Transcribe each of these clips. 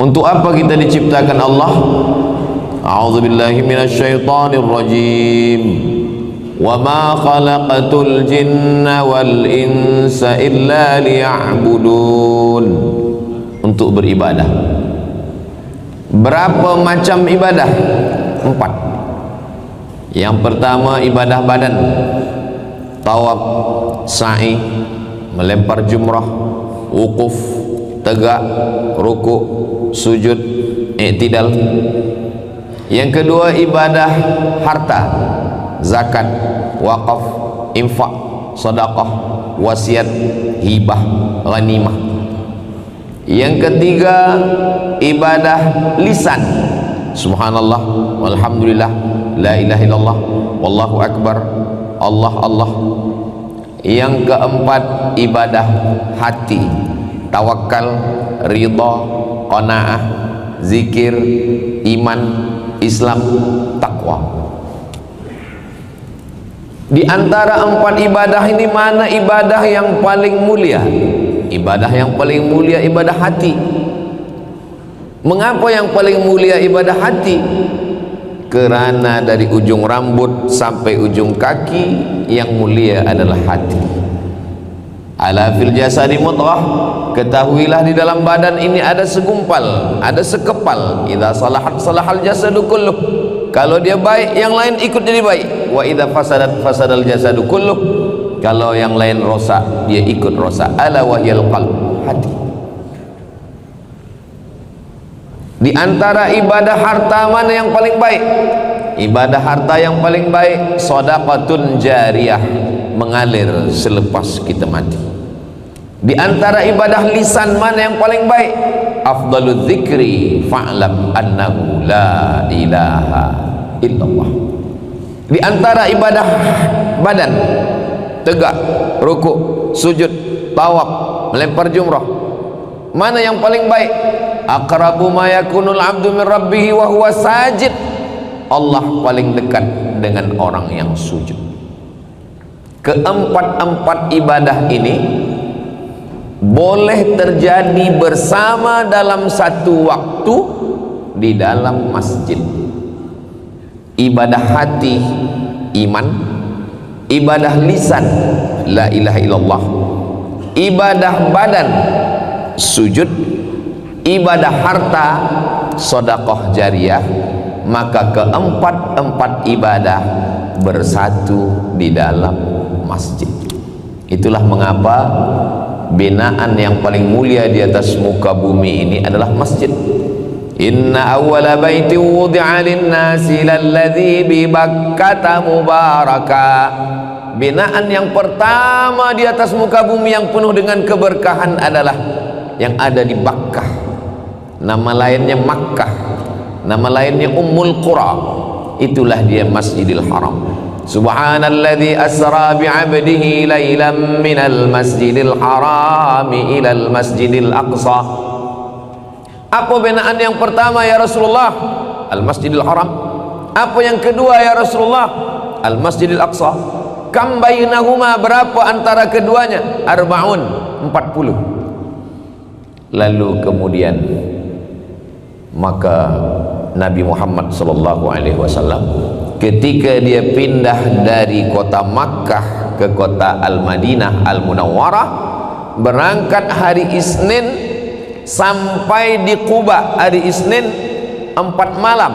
Untuk apa kita diciptakan Allah? A'udzubillahi minasyaitonir rajim. Wa ma khalaqatul jinna wal insa illa liya'budun. Untuk beribadah. Berapa macam ibadah? 4. Yang pertama ibadah badan, tawaf, sa'i, melempar jumrah, wukuf, tegak, rukuk, sujud, i'tidal. Yang kedua ibadah harta, zakat, wakaf, infak, sedekah, wasiat, hibah, ghanimah. Yang ketiga ibadah lisan, subhanallah, walhamdulillah, la ilaha illallah, wallahu akbar, Allah Allah. Yang keempat ibadah hati, tawakal, ridha, qanaah, zikir, iman, Islam, takwa. Di antara 4 ibadah ini mana ibadah yang paling mulia? Ibadah yang paling mulia ibadah hati. Mengapa yang paling mulia ibadah hati? Kerana dari ujung rambut sampai ujung kaki yang mulia adalah hati. Ala fil jasadi mudghah, ketahuilah di dalam badan ini ada segumpal, ada sekepal. Idza salahat salahal jasadu kulluh. Kalau dia baik, yang lain ikut jadi baik. Wa idza fasadat fasadal jasadu kulluh. Kalau yang lain rosak, dia ikut rosak. Ala wahyal qalb, hati. Di antara ibadah harta mana yang paling baik? Ibadah harta yang paling baik shadaqatun jariyah, mengalir selepas kita mati. Di antara ibadah lisan mana yang paling baik? Afdalul dzikri fa'lam annahu la ilaha illallah. Di antara ibadah badan, tegak, rukuk, sujud, tawaf, melempar jumrah, mana yang paling baik? Aqrabu ma yakunul abdu min rabbih wa huwa sajid. Allah paling dekat dengan orang yang sujud. Keempat-empat ibadah ini boleh terjadi bersama dalam satu waktu di dalam masjid. Ibadah hati, iman. Ibadah lisan, la ilaha illallah. Ibadah badan, sujud. Ibadah harta, sedekah jariyah. Maka keempat-empat ibadah bersatu di dalam masjid. Itulah mengapa binaan yang paling mulia di atas muka bumi ini adalah masjid. Inna awwala baiti wudi'a lin-nasi lalladzi bi Bakkata mubaraka. Binaan yang pertama di atas muka bumi yang penuh dengan keberkahan adalah yang ada di Bakkah. Nama lainnya Makkah, nama lainnya Ummul Qura. Itulah dia Masjidil Haram. Subhanalladzi asra bi'abdihi lailan minal masjidil harami ilal masjidil aqsa. Apa binaan yang pertama ya Rasulullah? Al-Masjidil Haram. Apa yang kedua ya Rasulullah? Al-Masjidil Aqsa. Kam bainahuma, berapa antara keduanya? Arba'un, 40. Lalu kemudian maka Nabi Muhammad SAW ketika dia pindah dari kota Makkah ke kota Al-Madinah Al-Munawwarah, berangkat hari Isnin sampai di Quba hari Isnin 4 malam,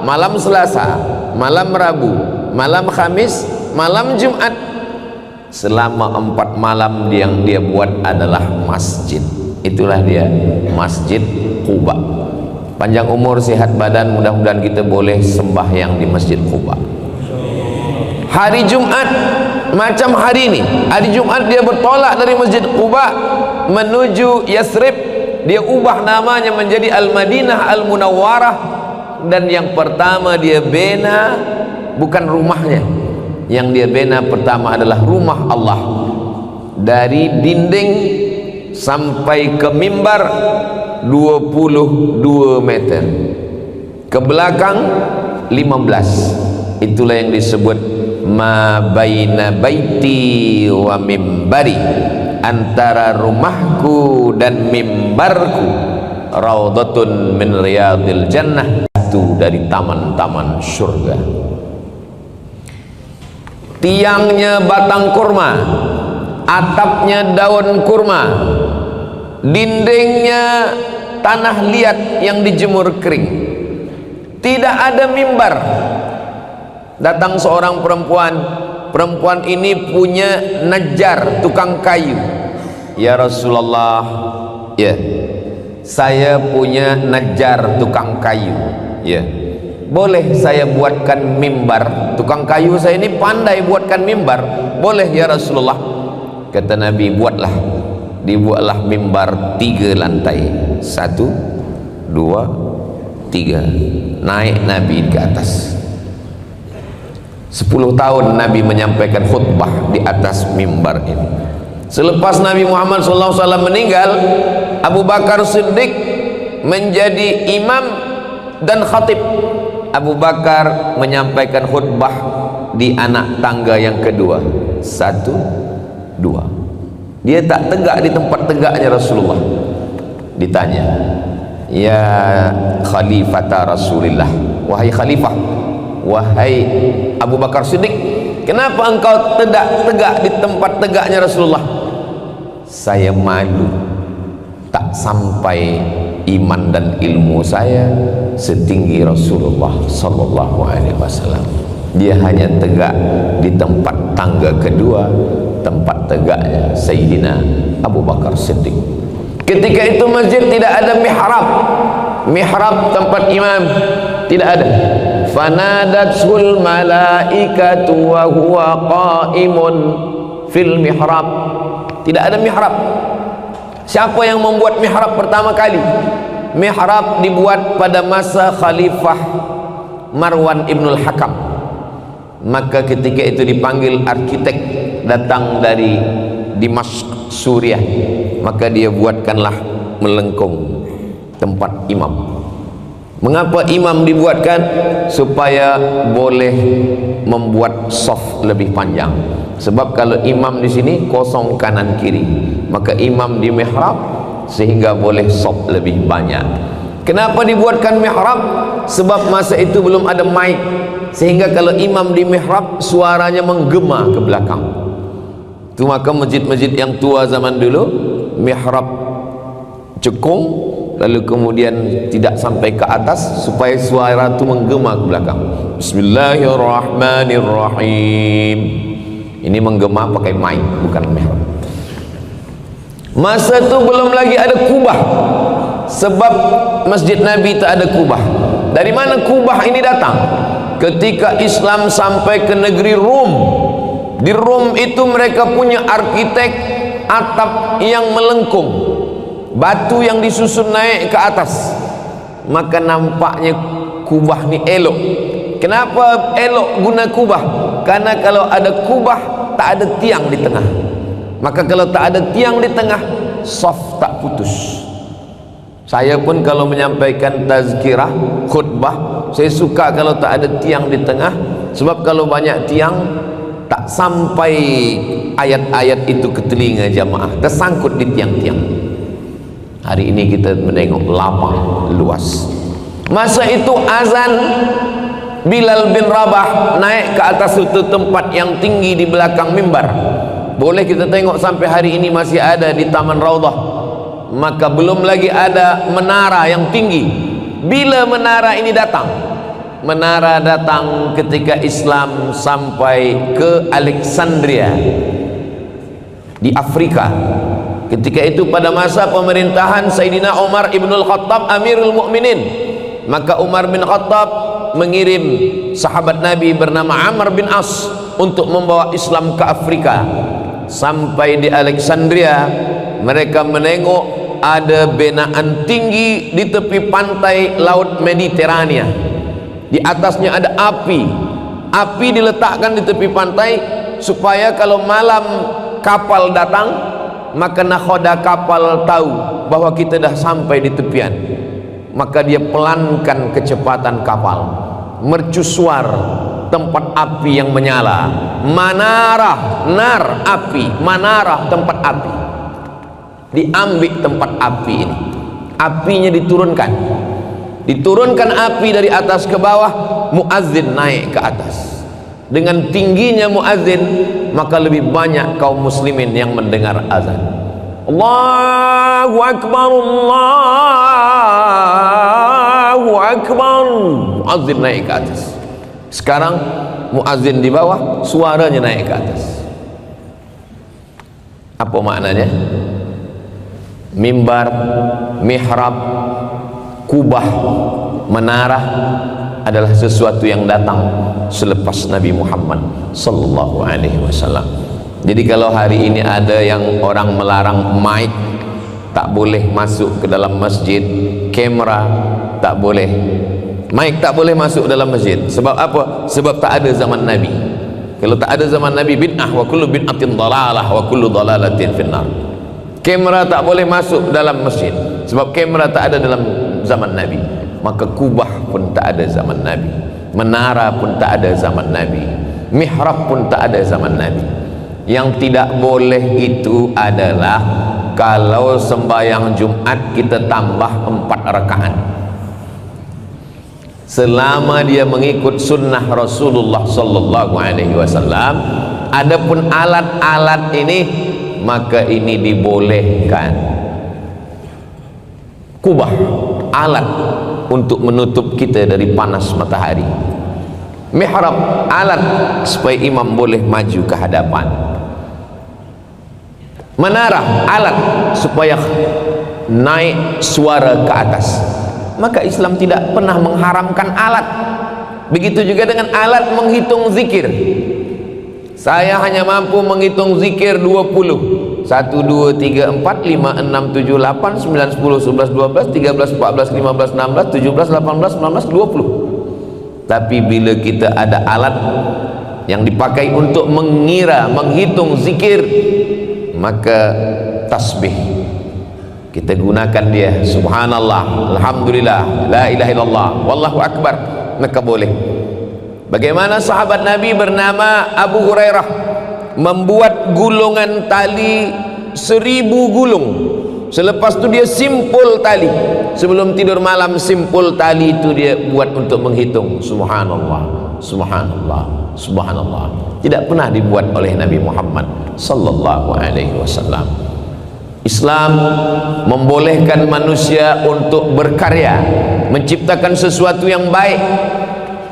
malam Selasa, malam Rabu, malam Khamis, malam Jumat. Selama 4 malam yang dia buat adalah masjid. Itulah dia Masjid Quba. Panjang umur, sehat badan, mudah-mudahan kita boleh sembahyang di Masjid Quba. Hari Jumat macam hari ini, hari Jumat dia bertolak dari Masjid Quba menuju Yathrib. Dia ubah namanya menjadi Al-Madinah Al-Munawwarah. Dan yang pertama dia bina bukan rumahnya, yang dia bina pertama adalah rumah Allah. Dari dinding sampai ke mimbar 22 meter, ke belakang 15. Itulah yang disebut ma baina baiti wa mimbari, antara rumahku dan mimbarku raudhatun min riyadil jannah, itu dari taman-taman surga. Tiangnya batang kurma, atapnya daun kurma, dindingnya tanah liat yang dijemur kering. Tidak ada mimbar. Datang seorang perempuan ini punya najjar, tukang kayu. Ya Rasulullah, ya, saya punya najjar, tukang kayu, ya, boleh saya buatkan mimbar? Tukang kayu saya ini pandai buatkan mimbar, boleh ya Rasulullah? Kata Nabi, buatlah. Dibuatlah mimbar 3 lantai, 1, 2, 3. Naik Nabi ke atas. 10 tahun Nabi menyampaikan khutbah di atas mimbar ini. Selepas Nabi Muhammad SAW meninggal, Abu Bakar Siddiq menjadi imam dan khatib. Abu Bakar menyampaikan khutbah di anak tangga yang kedua, 1, 2. Dia tak tegak di tempat tegaknya Rasulullah. Ditanya, ya khalifata Rasulillah, wahai khalifah, wahai Abu Bakar Siddiq, kenapa engkau tidak tegak di tempat tegaknya Rasulullah? Saya malu, tak sampai iman dan ilmu saya setinggi Rasulullah sallallahu alaihi wasallam. Dia hanya tegak di tempat tangga kedua, tempat tegaknya Sayyidina Abu Bakar Siddiq. Ketika itu masjid tidak ada mihrab. Mihrab tempat imam tidak ada. Fanadatul malaikatu wa huwa qaimun fil mihrab. Tidak ada mihrab. Siapa yang membuat mihrab pertama kali? Mihrab dibuat pada masa Khalifah Marwan Ibnul Hakam. Maka ketika itu dipanggil arsitek datang dari Dimashq, Suriah. Maka dia buatkanlah melengkung tempat imam. Mengapa imam dibuatkan? Supaya boleh membuat saf lebih panjang. Sebab kalau imam di sini kosong kanan kiri, maka imam di mihrab sehingga boleh saf lebih banyak. Kenapa dibuatkan mihrab? Sebab masa itu belum ada mic, sehingga kalau imam di mihrab suaranya menggema ke belakang. Itu maka masjid-masjid yang tua zaman dulu mihrab cekung, lalu kemudian tidak sampai ke atas supaya suara itu menggema ke belakang. Bismillahirrahmanirrahim. Ini menggema pakai mic, bukan mihrab. Masa itu belum lagi ada kubah, sebab masjid Nabi tak ada kubah. Dari mana kubah ini datang? Ketika Islam sampai ke negeri Rom. Di Rom itu mereka punya arsitek atap yang melengkung, batu yang disusun naik ke atas, maka nampaknya kubah ni elok. Kenapa elok guna kubah? Karena kalau ada kubah tak ada tiang di tengah, maka kalau tak ada tiang di tengah, saf tak putus. Saya pun kalau menyampaikan tazkirah, khutbah, saya suka kalau tak ada tiang di tengah. Sebab kalau banyak tiang, tak sampai ayat-ayat itu ke telinga jamaah, tersangkut di tiang-tiang. Hari ini kita menengok lapang luas. Masa itu azan, Bilal bin Rabah naik ke atas satu tempat yang tinggi di belakang mimbar. Boleh kita tengok sampai hari ini masih ada di Taman Raudhah. Maka belum lagi ada menara yang tinggi. Bila menara ini datang? Menara datang ketika Islam sampai ke Alexandria di Afrika. Ketika itu pada masa pemerintahan Sayyidina Umar Ibnul Khattab Amirul Mukminin, maka Umar bin Khattab mengirim sahabat Nabi bernama Amr bin As untuk membawa Islam ke Afrika. Sampai di Alexandria, mereka menengok ada binaan tinggi di tepi pantai Laut Mediterania. Di atasnya ada api. Api diletakkan di tepi pantai supaya kalau malam kapal datang, maka nakhoda kapal tahu bahwa kita dah sampai di tepian. Maka dia pelankan kecepatan kapal, mercusuar tempat api yang menyala. Manarah, nar api, manarah tempat api. Diambil tempat api ini. apinya diturunkan api dari atas ke bawah, muazzin naik ke atas. Dengan tingginya muazzin, maka lebih banyak kaum muslimin yang mendengar azan. Allahu Akbar, Allahu Akbar. Muazzin naik ke atas. Sekarang muazzin di bawah, suaranya naik ke atas. Apa maknanya? Mimbar, mihrab, kubah, menara adalah sesuatu yang datang selepas Nabi Muhammad sallallahu alaihi wasallam. Jadi kalau hari ini ada yang orang melarang mic tak boleh masuk ke dalam masjid, kamera tak boleh, mic tak boleh masuk dalam masjid. Sebab apa? Sebab tak ada zaman Nabi. Kalau tak ada zaman Nabi, bid'ah, wa kullu bid'atin dalalah wa kullu dalalatin finnar. Kamera tak boleh masuk dalam masjid sebab kamera tak ada dalam zaman Nabi. Maka kubah pun tak ada zaman Nabi, menara pun tak ada zaman Nabi, mihrab pun tak ada zaman Nabi. Yang tidak boleh itu adalah kalau sembahyang Jumat kita tambah 4 rakaat. Selama dia mengikut sunnah Rasulullah sallallahu alaihi wasallam, adapun alat-alat ini, maka ini dibolehkan. Kubah, alat untuk menutup kita dari panas matahari. Mihrab, alat supaya imam boleh maju ke hadapan. Menara, alat supaya naik suara ke atas. Maka Islam tidak pernah mengharamkan alat. Begitu juga dengan alat menghitung zikir. Saya hanya mampu menghitung zikir 20. 1, 2, 3, 4, 5, 6, 7, 8, 9, 10, 11, 12, 13, 14, 15, 16, 17, 18, 19, 20. Tapi bila kita ada alat yang dipakai untuk mengira, menghitung zikir, maka tasbih kita gunakan dia, subhanallah, alhamdulillah, la ilaha illallah, wallahu akbar, maka boleh. Bagaimana sahabat Nabi bernama Abu Hurairah membuat gulungan tali 1000 gulung. Selepas itu dia simpul tali. Sebelum tidur malam simpul tali itu dia buat untuk menghitung subhanallah, subhanallah, subhanallah. Tidak pernah dibuat oleh Nabi Muhammad sallallahu alaihi wasallam. Islam membolehkan manusia untuk berkarya, menciptakan sesuatu yang baik.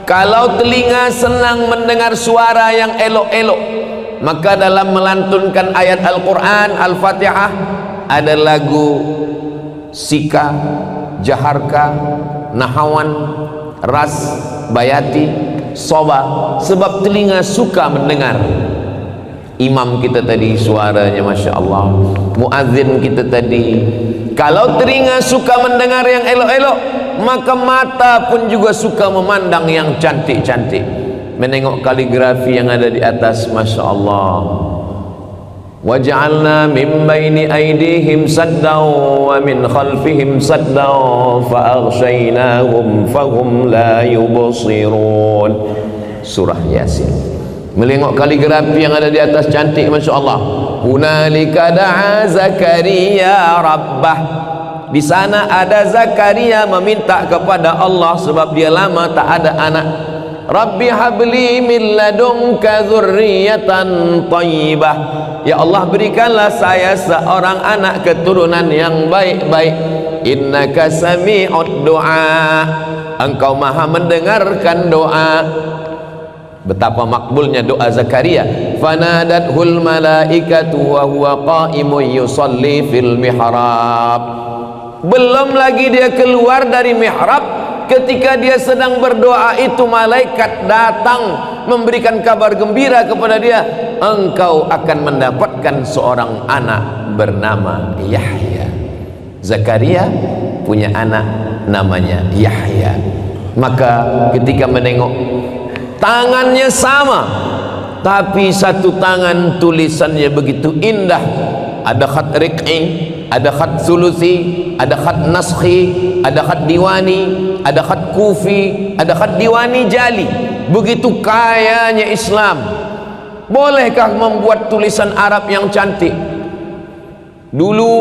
Kalau telinga senang mendengar suara yang elok-elok, maka dalam melantunkan ayat Al-Quran, Al-Fatihah, ada lagu Sika, Jaharka, Nahawan, Ras, Bayati, Soba, sebab telinga suka mendengar. Imam kita tadi suaranya Masya Allah, muazzin kita tadi, kalau telinga suka mendengar yang elok-elok, maka mata pun juga suka memandang yang cantik-cantik, menengok kaligrafi yang ada di atas. Masya Allah. Waj'alna min baini aydihim saddan wa min khalfihim saddan fa aghshaynahum fahum la yubsirun. Surah Yasin. Melengok kaligrafi yang ada di atas cantik, Masya Allah. Hunalika da'a Zakaria rabbah. Di sana ada Zakaria meminta kepada Allah sebab dia lama tak ada anak. Rabbi habli min ladunka dzurriyyatan thayyibah. Ya Allah, berikanlah saya seorang anak keturunan yang baik-baik. Innaka sami'ud du'a. Engkau maha mendengarkan doa. Betapa makbulnya doa Zakaria. Fanadathul malaikatu wa huwa qa'imun yusalli fil mihrab. Belum lagi dia keluar dari mihrab, ketika dia sedang berdoa itu malaikat datang memberikan kabar gembira kepada dia, engkau akan mendapatkan seorang anak bernama Yahya. Zakaria punya anak namanya Yahya. Maka ketika menengok, tangannya sama, tapi satu tangan tulisannya begitu indah. Ada khat riq'i, ada khat sulusi, ada khat naskhi, ada khat diwani, ada khat kufi, ada khat diwani jali. Begitu kayanya Islam. Bolehkah membuat tulisan Arab yang cantik? Dulu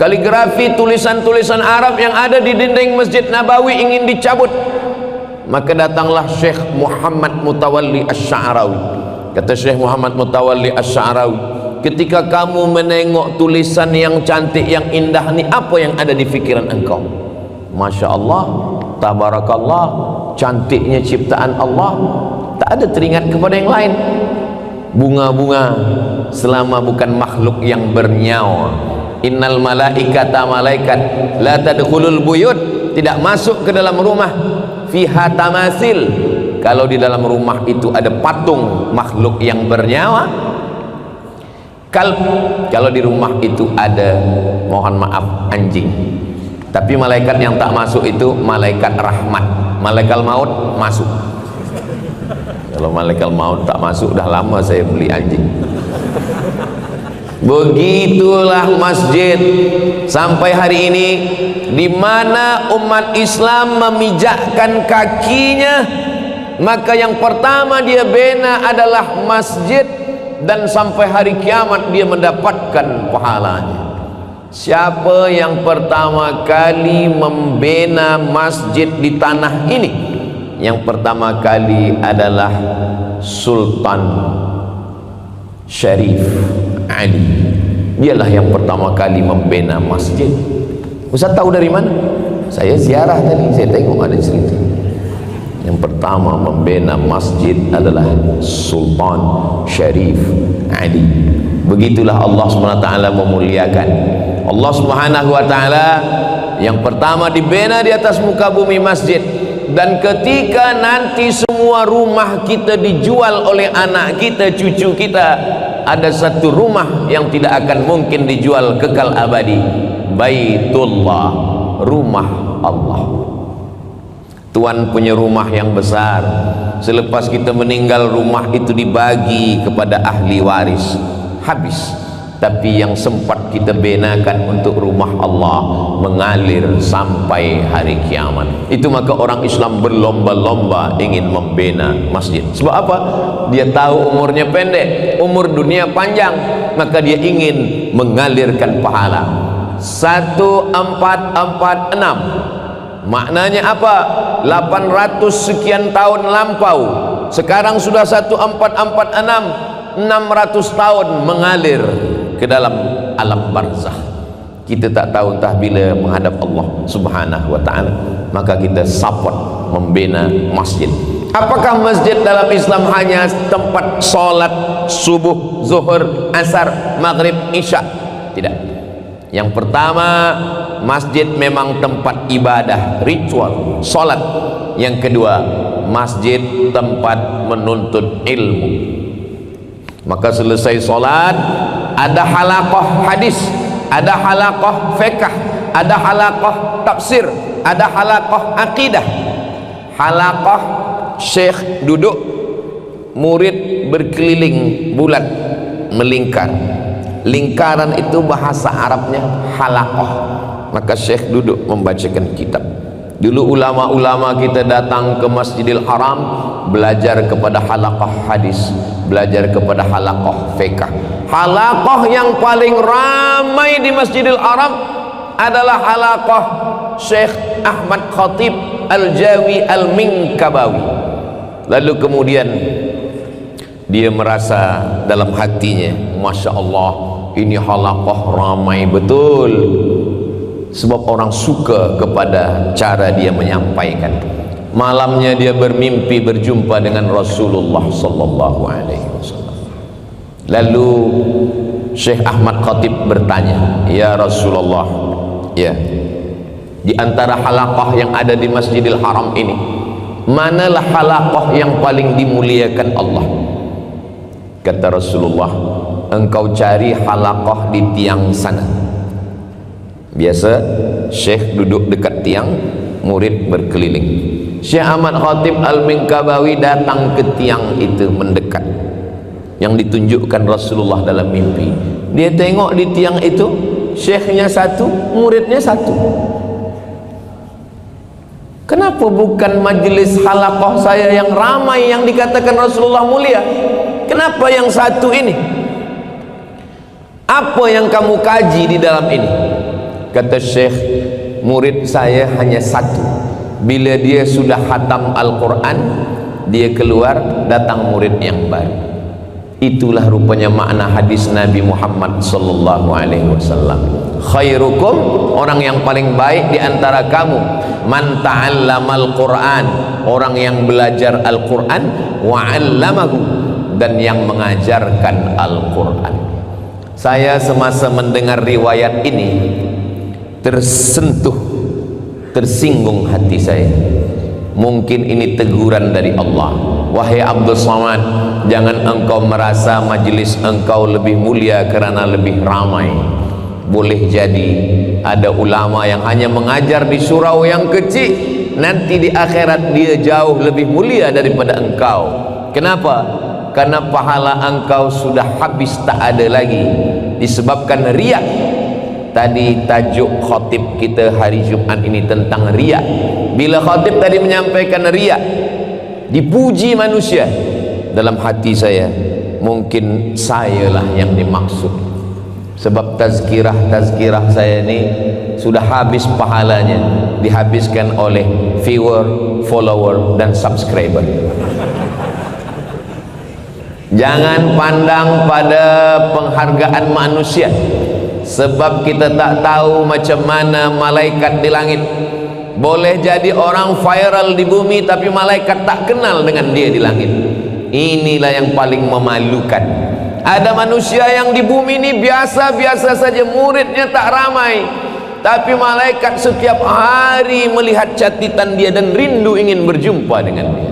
kaligrafi tulisan-tulisan Arab yang ada di dinding Masjid Nabawi ingin dicabut. Maka datanglah Syekh Muhammad Mutawalli Asy-Sya'rawi. Kata Syekh Muhammad Mutawalli Asy-Sya'rawi, ketika kamu menengok tulisan yang cantik, yang indah ni, apa yang ada di fikiran engkau? Masya Allah, tabarakallah, cantiknya ciptaan Allah, tak ada teringat kepada yang lain. Bunga-bunga selama bukan makhluk yang bernyawa. Innal malaikata, malaikat, la tadkhulul buyut, tidak masuk ke dalam rumah. Fiha tamasil, kalau di dalam rumah itu ada patung makhluk yang bernyawa. Kalau di rumah itu ada, mohon maaf, anjing. Tapi malaikat yang tak masuk itu malaikat rahmat. Malaikat maut masuk. Kalau malaikat maut tak masuk, dah lama saya beli anjing. Begitulah masjid sampai hari ini, di mana umat Islam memijakkan kakinya, maka yang pertama dia bina adalah masjid, dan sampai hari kiamat dia mendapatkan pahalanya. Siapa yang pertama kali membina masjid di tanah ini? Yang pertama kali adalah Sultan Syarif Ali. Dialah yang pertama kali membina masjid. Ustaz tahu dari mana? Saya ziarah tadi, saya tengok ada cerita. Yang pertama membina masjid adalah Sultan Syarif Ali. Begitulah Allah SWT memuliakan. Allah SWT yang pertama dibina di atas muka bumi masjid. Dan ketika nanti semua rumah kita dijual oleh anak kita, cucu kita, ada satu rumah yang tidak akan mungkin dijual kekal abadi, Baitullah, rumah Allah. Tuhan punya rumah yang besar. Selepas kita meninggal, rumah itu dibagi kepada ahli waris, habis. Tapi yang sempat kita benakan untuk rumah Allah mengalir sampai hari kiamat. Itu maka orang Islam berlomba-lomba ingin membina masjid. Sebab apa? Dia tahu umurnya pendek, umur dunia panjang, maka dia ingin mengalirkan pahala. 1446 maknanya apa? 800 sekian tahun lampau. Sekarang sudah 1446, 600 tahun mengalir ke dalam alam barzah. Kita tak tahu entah bila menghadap Allah Subhanahu wa ta'ala. Maka kita support membina masjid. Apakah masjid dalam Islam hanya tempat solat subuh, zuhur, asar, maghrib, isya? Tidak. Yang pertama, masjid memang tempat ibadah, ritual, solat. Yang kedua, masjid tempat menuntut ilmu. Maka selesai solat, ada halaqah hadis, ada halaqah fiqh, ada halaqah tafsir, ada halaqah akidah. Halaqah, syekh duduk, murid berkeliling bulat, melingkar. Lingkaran itu bahasa Arabnya halaqah. Maka syekh duduk membacakan kitab. Dulu ulama-ulama kita datang ke Masjidil Haram, belajar kepada halaqah hadis, belajar kepada halaqah fiqh. Halaqah yang paling ramai di Masjidil Haram adalah halaqah Syekh Ahmad Khatib Al-Jawi Al-Minkabawi. Lalu kemudian dia merasa dalam hatinya, Masya Allah, ini halaqah ramai betul. Sebab orang suka kepada cara dia menyampaikan. Malamnya dia bermimpi berjumpa dengan Rasulullah sallallahu alaihi wasallam. Lalu Syekh Ahmad Khatib bertanya, "Ya Rasulullah, ya, di antara halaqah yang ada di Masjidil Haram ini, manalah halaqah yang paling dimuliakan Allah?" Kata Rasulullah, "Engkau cari halaqah di tiang sana." Biasa syekh duduk dekat tiang, murid berkeliling. Syekh Ahmad Khatib Al-Minkabawi datang ke tiang itu, mendekat, yang ditunjukkan Rasulullah dalam mimpi. Dia tengok di tiang itu, syekhnya satu, muridnya satu. Kenapa bukan majlis halaqah saya yang ramai yang dikatakan Rasulullah mulia? Kenapa yang satu ini? Apa yang kamu kaji di dalam ini? Kata Syekh, murid saya hanya satu. Bila dia sudah khatam Al-Quran, dia keluar, datang murid yang baru. Itulah rupanya makna hadis Nabi Muhammad sallallahu alaihi wasallam. Khairukum, orang yang paling baik di antara kamu, man ta'allamal Qur'an, orang yang belajar Al-Quran, wa 'allamahu, dan yang mengajarkan Al-Quran. Saya semasa mendengar riwayat ini tersentuh, tersinggung hati saya. Mungkin ini teguran dari Allah. Wahai Abdul Somad, jangan engkau merasa majelis engkau lebih mulia kerana lebih ramai. Boleh jadi ada ulama yang hanya mengajar di surau yang kecil, nanti di akhirat dia jauh lebih mulia daripada engkau. Kenapa? Karena pahala engkau sudah habis, tak ada lagi, disebabkan riak. Tadi tajuk khatib kita hari Jumat ini tentang riak. Bila khatib tadi menyampaikan riak, dipuji manusia, dalam hati saya, mungkin sayalah yang dimaksud. Sebab tazkirah saya ini sudah habis pahalanya, dihabiskan oleh viewer, follower, dan subscriber. Jangan pandang pada penghargaan manusia, sebab kita tak tahu macam mana malaikat di langit. Boleh jadi orang viral di bumi, tapi malaikat tak kenal dengan dia di langit. Inilah yang paling memalukan. Ada manusia yang di bumi ini biasa-biasa saja, muridnya tak ramai, tapi malaikat setiap hari melihat catatan dia dan rindu ingin berjumpa dengan dia.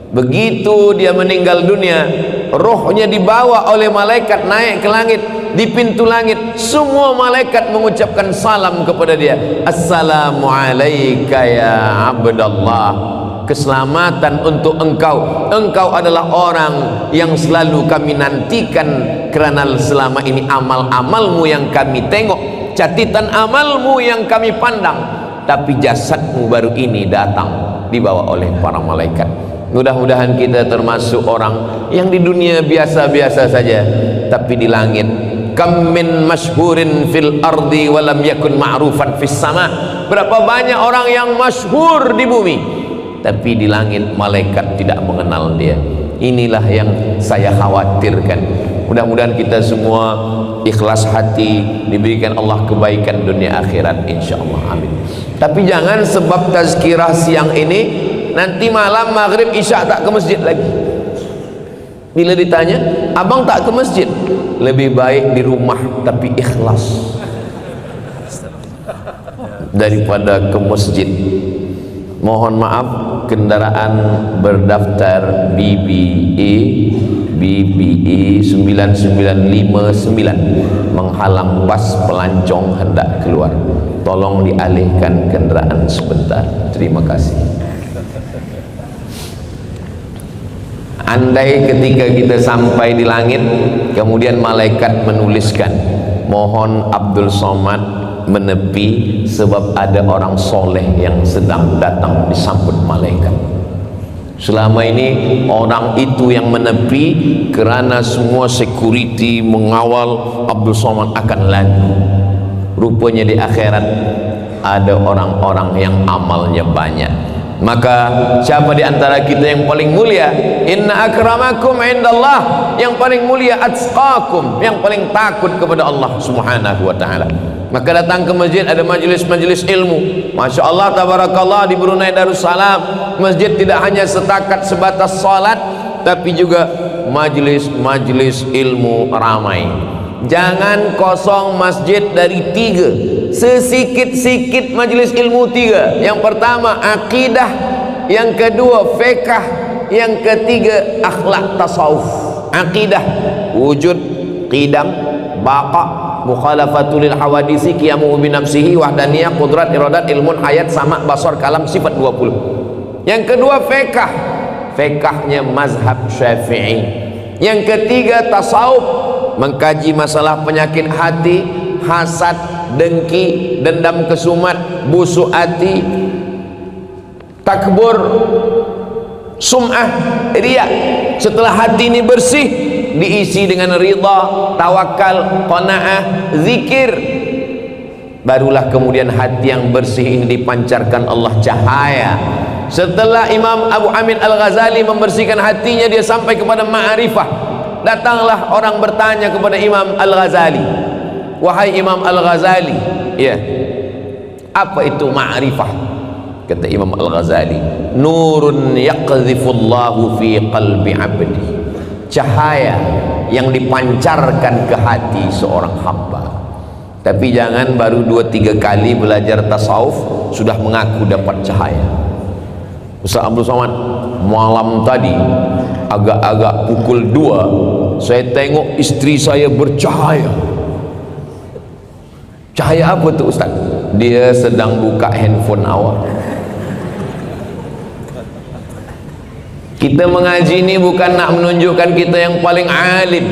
Begitu dia meninggal dunia, rohnya dibawa oleh malaikat naik ke langit. Di pintu langit semua malaikat mengucapkan salam kepada dia. Assalamualaikum ya Abdallah, keselamatan untuk engkau, engkau adalah orang yang selalu kami nantikan, kerana selama ini amal-amalmu yang kami tengok, catatan amalmu yang kami pandang, tapi jasadmu baru ini datang dibawa oleh para malaikat. Mudah-mudahan kita termasuk orang yang di dunia biasa-biasa saja, tapi di langit, kam min masyhurin fil ardi walam yakun ma'rufan fis sama. Berapa banyak orang yang masyhur di bumi, tapi di langit malaikat tidak mengenal dia. Inilah yang saya khawatirkan. Mudah-mudahan kita semua ikhlas hati, diberikan Allah kebaikan dunia akhirat, insyaallah, amin. Tapi jangan sebab tazkirah siang ini nanti malam maghrib isya tak ke masjid lagi. Bila ditanya, abang tak ke masjid, lebih baik di rumah tapi ikhlas daripada ke masjid. Mohon maaf, kendaraan berdaftar BBE 9959 menghalang bas pelancong hendak keluar. Tolong dialihkan kenderaan sebentar. Terima kasih. Andai ketika kita sampai di langit, kemudian malaikat menuliskan, mohon Abdul Somad menepi sebab ada orang soleh yang sedang datang disambut malaikat. Selama ini orang itu yang menepi kerana semua security mengawal Abdul Somad akan lalu. Rupanya di akhirat ada orang-orang yang amalnya banyak. Maka siapa di antara kita yang paling mulia? Inna akramakum indallah, yang paling mulia atqakum, yang paling takut kepada Allah Subhanahu wa taala. Maka datang ke masjid, ada majlis-majlis ilmu. Masya Allah, tabarakallah, di Brunei Darussalam masjid tidak hanya setakat sebatas salat, tapi juga majlis-majlis ilmu ramai. Jangan kosong masjid dari 3. Sesikit-sikit majlis ilmu 3. Yang pertama akidah, yang kedua fiqh, yang ketiga akhlak tasawuf. Akidah, wujud, qidam, baqa, mukhalafatul lil hawadisi, qiyamu bi nafsihi, wahdaniyah, qudrat, iradat, ilmun, hayat, sama, basar, kalam, sifat 20. Yang kedua fiqh, fiqhnya mazhab Syafi'i. Yang ketiga tasawuf, mengkaji masalah penyakit hati, hasad, dengki, dendam kesumat, busuk hati, takbur, sum'ah, riya. Setelah hati ini bersih, diisi dengan ridha, tawakal, qanaah, zikir. barulah kemudian hati yang bersih ini dipancarkan Allah cahaya. Setelah Imam Abu Hamid Al-Ghazali membersihkan hatinya, dia sampai kepada ma'rifah. Datanglah orang bertanya kepada Imam Al-Ghazali, wahai Imam Al-Ghazali, ya, apa itu ma'rifah? Kata Imam Al-Ghazali, nurun yaqdhifullahu fi qalbi abdi, cahaya yang dipancarkan ke hati seorang hamba. Tapi jangan baru 2-3 kali belajar tasawuf sudah mengaku dapat cahaya. Ustaz Abdul Somad, malam tadi agak-agak pukul 2 saya tengok istri saya bercahaya. Cahaya apa tu Ustaz? Dia sedang buka handphone awak. Kita mengaji ini bukan nak menunjukkan kita yang paling alim,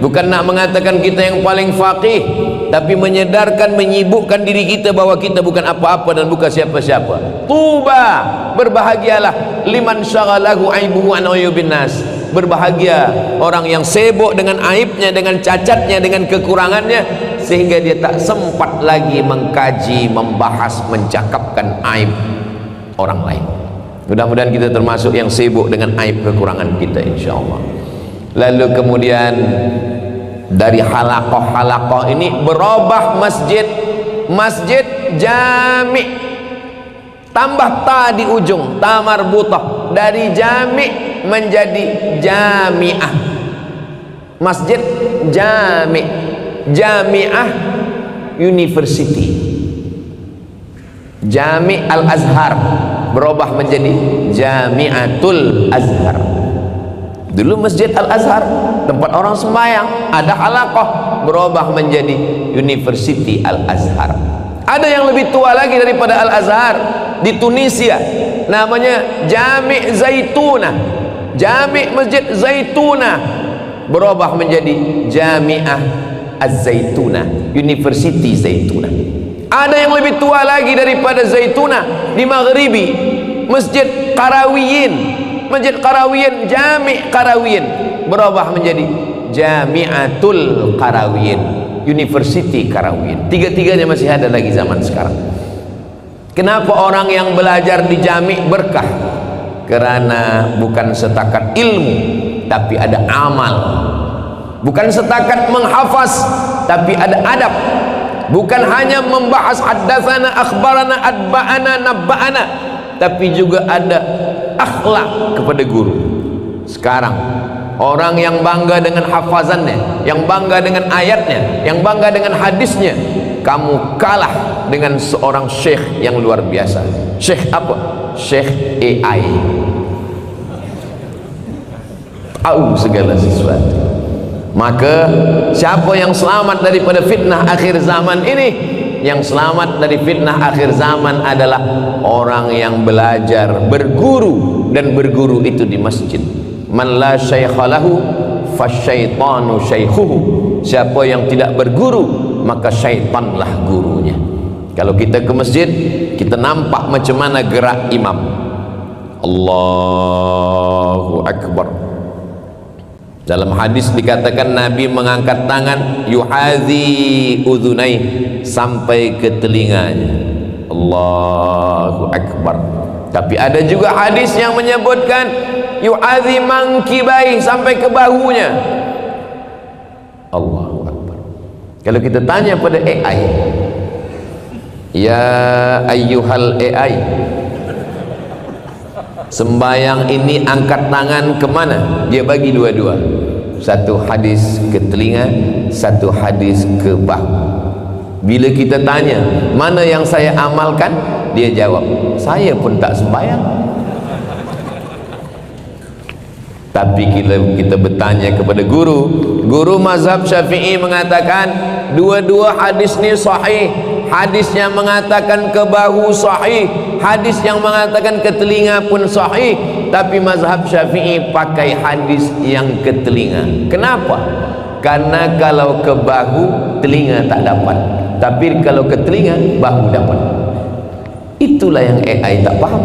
bukan nak mengatakan kita yang paling faqih, tapi menyedarkan, menyibukkan diri kita bahwa kita bukan apa-apa dan bukan siapa-siapa. Tuba, berbahagialah liman syaghalahu aibuhu an uyubin nas. Berbahagia orang yang sibuk dengan aibnya, dengan cacatnya, dengan kekurangannya, sehingga dia tak sempat lagi mengkaji, membahas, mencakapkan aib orang lain. Mudah-mudahan kita termasuk yang sibuk dengan aib kekurangan kita, insyaallah. Lalu kemudian dari halaqah-halaqah ini berubah masjid jami', tambah ta di ujung, ta marbutah, dari jami' menjadi jami'ah. Masjid jami', jami'ah university. Jami' Al-Azhar berubah menjadi Jami'atul Azhar. Dulu Masjid Al-Azhar tempat orang sembahyang, ada halaqah, berubah menjadi University Al-Azhar. Ada yang lebih tua lagi daripada Al-Azhar di Tunisia, namanya Jami' Zaituna. Jami' Masjid Zaituna berubah menjadi Jami'ah Az-Zaituna, University Zaituna. Ada yang lebih tua lagi daripada Zaituna di Maghribi, Masjid Qarawiyin. Masjid Qarawiyin, Jami' Qarawiyin berubah menjadi Jami'atul Qarawiyin, University Qarawiyin. Tiga-tiganya masih ada lagi zaman sekarang. Kenapa orang yang belajar di Jami' berkah? Karena bukan setakat ilmu, tapi ada amal. Bukan setakat menghafaz, tapi ada adab. Bukan hanya membahas haddatsana, akhbarana, adba'ana, nabba'ana, tapi juga ada akhlak kepada guru. Sekarang orang yang bangga dengan hafazannya, yang bangga dengan ayatnya, yang bangga dengan hadisnya, kamu kalah dengan seorang syekh yang luar biasa. Syekh apa? Syekh AI, tahu segala sesuatu. Maka siapa yang selamat daripada fitnah akhir zaman ini? Yang selamat dari fitnah akhir zaman adalah orang yang belajar, berguru, dan berguru itu di masjid. Man la syaikha lahu fasyaitanu syaikhuhu. Siapa yang tidak berguru, maka syaitanlah gurunya. Kalau kita ke masjid, kita nampak macam mana gerak imam. Allahu Akbar. Dalam hadis dikatakan Nabi mengangkat tangan yuhazi udhunai, sampai ke telinganya. Allahu Akbar. Tapi ada juga hadis yang menyebutkan yuhazi mangkibai, sampai ke bahunya. Allahu Akbar. Kalau kita tanya pada AI, ya ayyuhal AI, sembayang ini angkat tangan kemana? Dia bagi dua-dua, satu hadis ke telinga, satu hadis ke bahu. Bila kita tanya mana yang saya amalkan, dia jawab saya pun tak sembayang. Tapi kita bertanya kepada guru mazhab Syafi'i mengatakan dua-dua hadis ni sahih. Hadis yang mengatakan ke bahu sahih, hadis yang mengatakan ke telinga pun sahih. Tapi mazhab Syafi'i pakai hadis yang ke telinga. Kenapa? Karena kalau ke bahu telinga tak dapat, tapi kalau ke telinga bahu dapat. Itulah yang AI tak faham.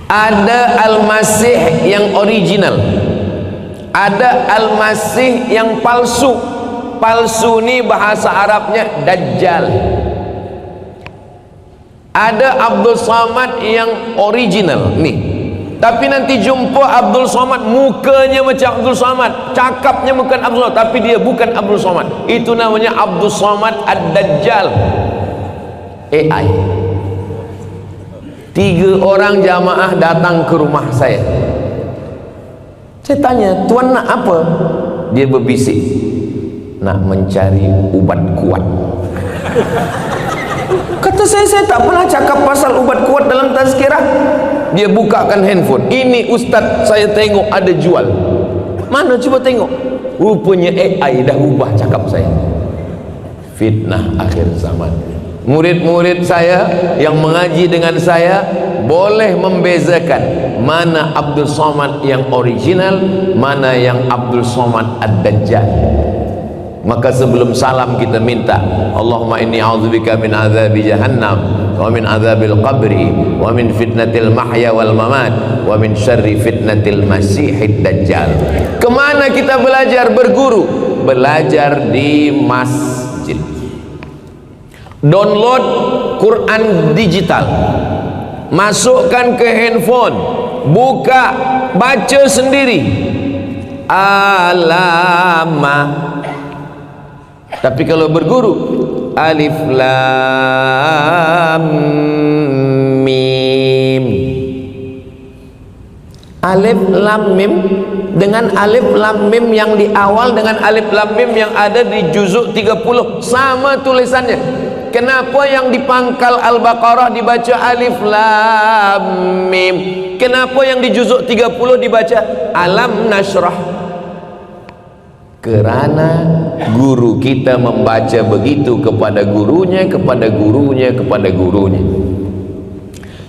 Ada Al-Masih yang original, ada Al-Masih yang palsu. palsu ni bahasa Arabnya Dajjal. Ada Abdul Somad yang original nih, tapi nanti jumpa Abdul Somad mukanya macam Abdul Somad, cakapnya bukan Abdul Somad, tapi dia bukan Abdul Somad. Itu namanya Abdul Somad Ad-Dajjal. AI. 3 orang jamaah datang ke rumah saya. Saya tanya, tuan nak apa? Dia berbisik, nak mencari ubat kuat. Kata saya tak pernah cakap pasal ubat kuat dalam tazkirah. Dia bukakan handphone, ini ustaz saya tengok ada jual. Mana cuba tengok. Rupanya AI dah ubah cakap saya. Fitnah akhir zaman. Murid-murid saya yang mengaji dengan saya boleh membezakan mana Abdul Somad yang original, mana yang Abdul Somad Ad-Dajjal. Maka sebelum salam kita minta, Allahumma inni a'udzubika min azabi jahannam wa min azabil qabri wa min fitnatil mahya wal mamat wa min syarri fitnatil masihid dajjal. Kemana kita belajar? Berguru. Belajar di masjid. Download Quran digital, masukkan ke handphone, buka, baca sendiri. Alamah. Tapi kalau berguru, alif lam mim. Alif lam mim dengan alif lam mim yang di awal dengan alif lam mim yang ada di juzuk 30 sama tulisannya. Kenapa yang di pangkal Al-Baqarah dibaca alif lam mim? Kenapa yang di juzuk 30 dibaca alam nashrah? Kerana guru kita membaca begitu kepada gurunya, kepada gurunya, kepada gurunya.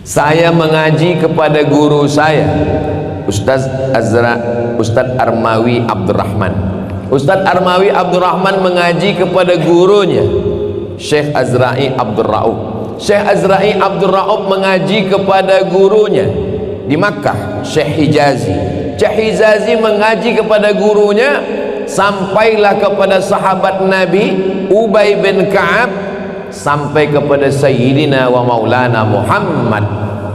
Saya mengaji kepada guru saya, Ustaz Armawi Abdurrahman. Ustaz Armawi Abdurrahman mengaji kepada gurunya, Syekh Azra'i Abdul Ra'ub. Syekh Azra'i Abdul Ra'ub mengaji kepada gurunya di Makkah, Syekh Hijazi. Syekh Hijazi mengaji kepada gurunya, sampailah kepada sahabat Nabi Ubay bin Ka'ab, sampai kepada Sayyidina wa Maulana Muhammad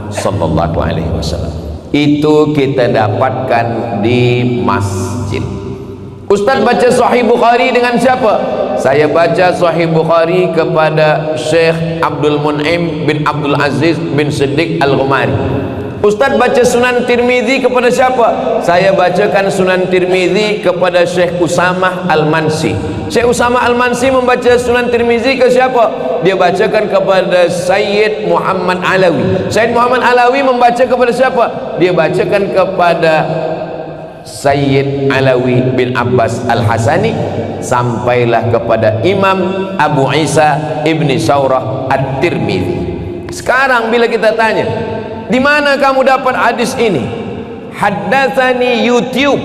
sallallahu alaihi wasallam. Itu kita dapatkan di masjid. Ustaz baca Sahih Bukhari dengan siapa? Saya baca Sahih Bukhari kepada Syekh Abdul Mun'im bin Abdul Aziz bin Siddiq Al-Ghumari. Ustaz baca Sunan Tirmizi kepada siapa? Saya bacakan Sunan Tirmizi kepada Syekh Usamah Al-Mansi. Syekh Usamah Al-Mansi membaca Sunan Tirmizi ke siapa? Dia bacakan kepada Sayyid Muhammad Alawi. Sayyid Muhammad Alawi membaca kepada siapa? Dia bacakan kepada Sayyid Alawi bin Abbas Al-Hasani, sampailah kepada Imam Abu Isa Ibni Saurah At-Tirmizi. Sekarang bila kita tanya, di mana kamu dapat hadis ini? Haddatsani YouTube.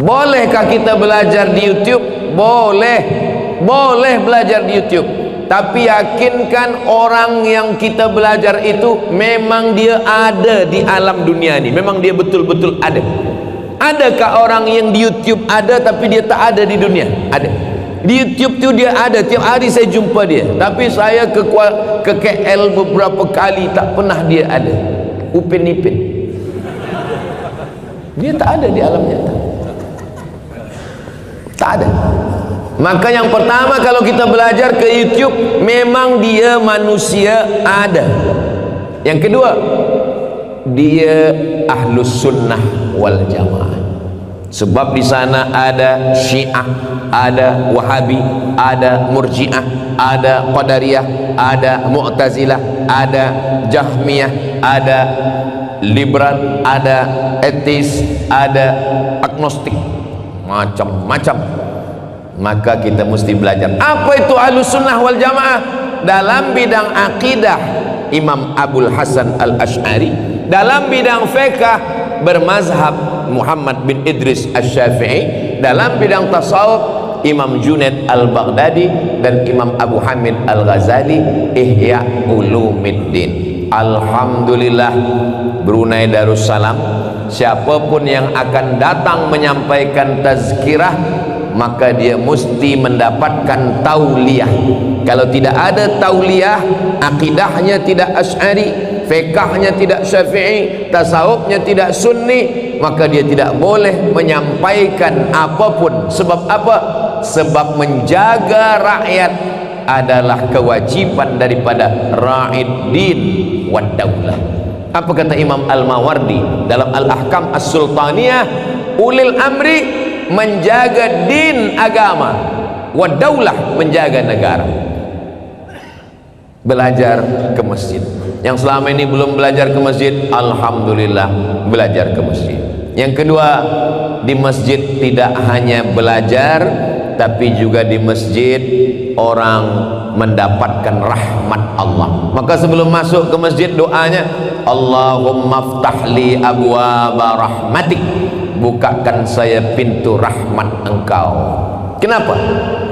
Bolehkah kita belajar di YouTube? Boleh. Boleh belajar di YouTube. Tapi yakinkan orang yang kita belajar itu memang dia ada di alam dunia ini. Memang dia betul-betul ada. Adakah orang yang di YouTube ada tapi dia tak ada di dunia? Ada. Di YouTube tu dia ada, tiap hari saya jumpa dia. Tapi saya ke KL beberapa kali, tak pernah dia ada. Upin Ipin, dia tak ada di alam nyata, tak ada. Maka yang pertama, kalau kita belajar ke YouTube, memang dia manusia ada. Yang kedua, dia ahlus sunnah wal jamaah. Sebab di sana ada Syiah, ada Wahabi, ada Murji'ah, ada Qadariyah, ada Mu'tazilah, ada Jahmiyah, ada liberal, ada etis, ada agnostik, macam-macam. Maka kita mesti belajar. Apa itu Ahlus Sunnah wal Jamaah? Dalam bidang akidah, Imam Abul Hasan Al-Ash'ari. Dalam bidang fiqh, bermazhab Muhammad bin Idris Asy-Syafi'i. Dalam bidang tasawuf, Imam Junaid Al-Baghdadi dan Imam Abu Hamid Al-Ghazali, Ihya Ulumiddin. Alhamdulillah, Brunei Darussalam siapapun yang akan datang menyampaikan tazkirah maka dia mesti mendapatkan tauliyah. Kalau tidak ada tauliyah, akidahnya tidak Asy'ari, fiqhnya tidak Syafi'i, tasawufnya tidak Sunni, maka dia tidak boleh menyampaikan apapun. Sebab apa? Sebab menjaga rakyat adalah kewajiban daripada ra'id din wad daulah. Apa kata Imam Al-Mawardi dalam Al-Ahkam As-Sultaniyah? Ulil amri menjaga din agama, wad daulah menjaga negara. Belajar ke masjid. Yang selama ini belum belajar ke masjid, alhamdulillah belajar ke masjid. Yang kedua, di masjid tidak hanya belajar, tapi juga di masjid orang mendapatkan rahmat Allah. Maka sebelum masuk ke masjid, doanya Allahumma ftahli abwaaba rahmatik, bukakan saya pintu rahmat Engkau. Kenapa?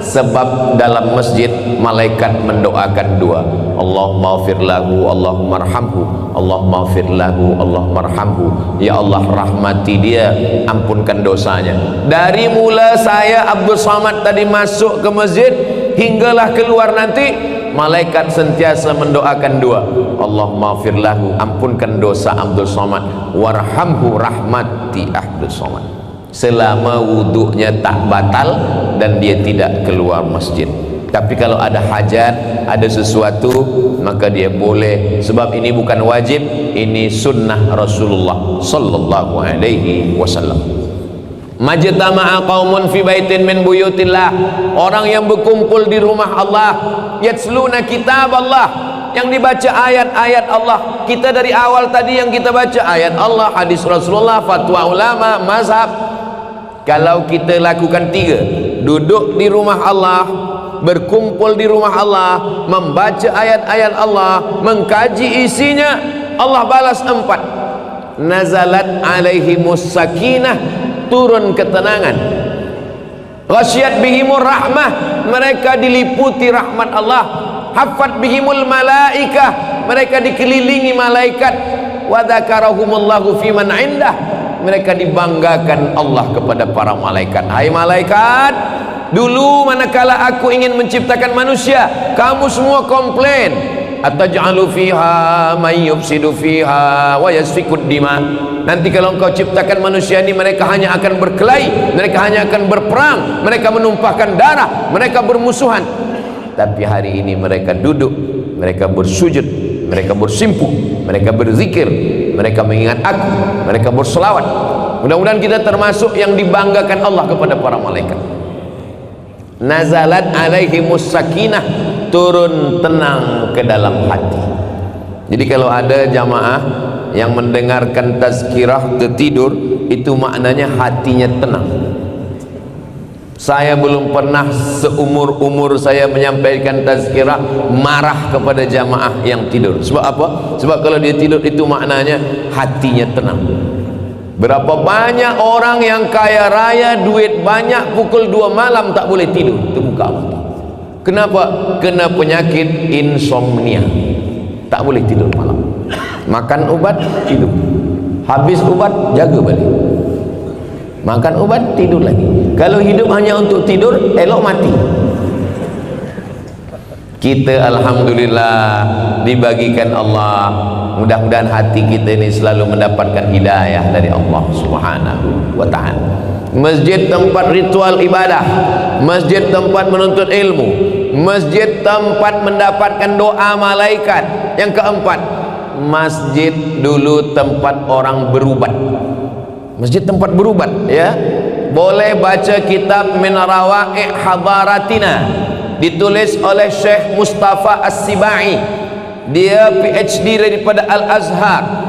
Sebab dalam masjid malaikat mendoakan dua, Allahumma ighfir lahu, Allahumma arhamhu, Allahumma ighfir lahu, Allahumma arhamhu. Ya Allah, rahmati dia, ampunkan dosanya. Dari mula saya Abdul Somad tadi masuk ke masjid hinggalah keluar nanti, malaikat sentiasa mendoakan dua, Allahumma ighfir lahu, ampunkan dosa Abdul Somad, warhamhu, rahmati Abdul Somad. Selama wuduknya tak batal dan dia tidak keluar masjid. Tapi kalau ada hajat, ada sesuatu, maka dia boleh. Sebab ini bukan wajib, ini sunnah Rasulullah sallallahu alaihi wasallam. Majtama'a qaumun fi baitin min buyutillah, orang yang berkumpul di rumah Allah, yatsluna kitab Allah, yang dibaca ayat-ayat Allah. Kita dari awal tadi yang kita baca ayat Allah, hadis Rasulullah, fatwa ulama, mazhab. Kalau kita lakukan tiga, duduk di rumah Allah, berkumpul di rumah Allah, membaca ayat-ayat Allah, mengkaji isinya, Allah balas 4. Nazalat alaihimus sakinah, turun ketenangan. Ghasyiyat bihimur rahmah, mereka diliputi rahmat Allah. Haffat bihimul malaikah, mereka dikelilingi malaikat. Wa dzakarahumullahu fiman indah, mereka dibanggakan Allah kepada para malaikat. Hai malaikat, dulu manakala aku ingin menciptakan manusia, kamu semua komplain, ataj'alu fiha may yufsidu fiha wa yasfikud dima. Nanti kalau engkau ciptakan manusia ini, mereka hanya akan berkelahi, mereka hanya akan berperang, mereka menumpahkan darah, mereka bermusuhan. Tapi hari ini mereka duduk, mereka bersujud, mereka bersimpuh, mereka berzikir, mereka mengingat aku, mereka berselawat. Mudah-mudahan kita termasuk yang dibanggakan Allah kepada para malaikat. Nazalat alaihimus sakinah, turun tenang ke dalam hati. Jadi kalau ada jamaah yang mendengarkan tazkirah tertidur, itu maknanya hatinya tenang. Saya belum pernah seumur-umur saya menyampaikan tazkirah marah kepada jamaah yang tidur. Sebab apa? Sebab kalau dia tidur itu maknanya hatinya tenang. Berapa banyak orang yang kaya raya, duit banyak, pukul 2 malam tak boleh tidur, terbuka mata. Kenapa? Kena penyakit insomnia, tak boleh tidur malam. Makan ubat, tidur. Habis ubat, jaga balik. Makan ubat, tidur lagi. Kalau hidup hanya untuk tidur, elok mati. Kita alhamdulillah dibagikan Allah. Mudah-mudahan hati kita ini selalu mendapatkan hidayah dari Allah Subhanahu wa ta'ala. Masjid tempat ritual ibadah, masjid tempat menuntut ilmu, masjid tempat mendapatkan doa malaikat. Yang keempat, masjid dulu tempat orang berubat. Masjid tempat berubat, ya. Boleh baca kitab Min Rawa'i' Hadaratina, ditulis oleh Syekh Mustafa As-Sibai. Dia PhD daripada Al-Azhar.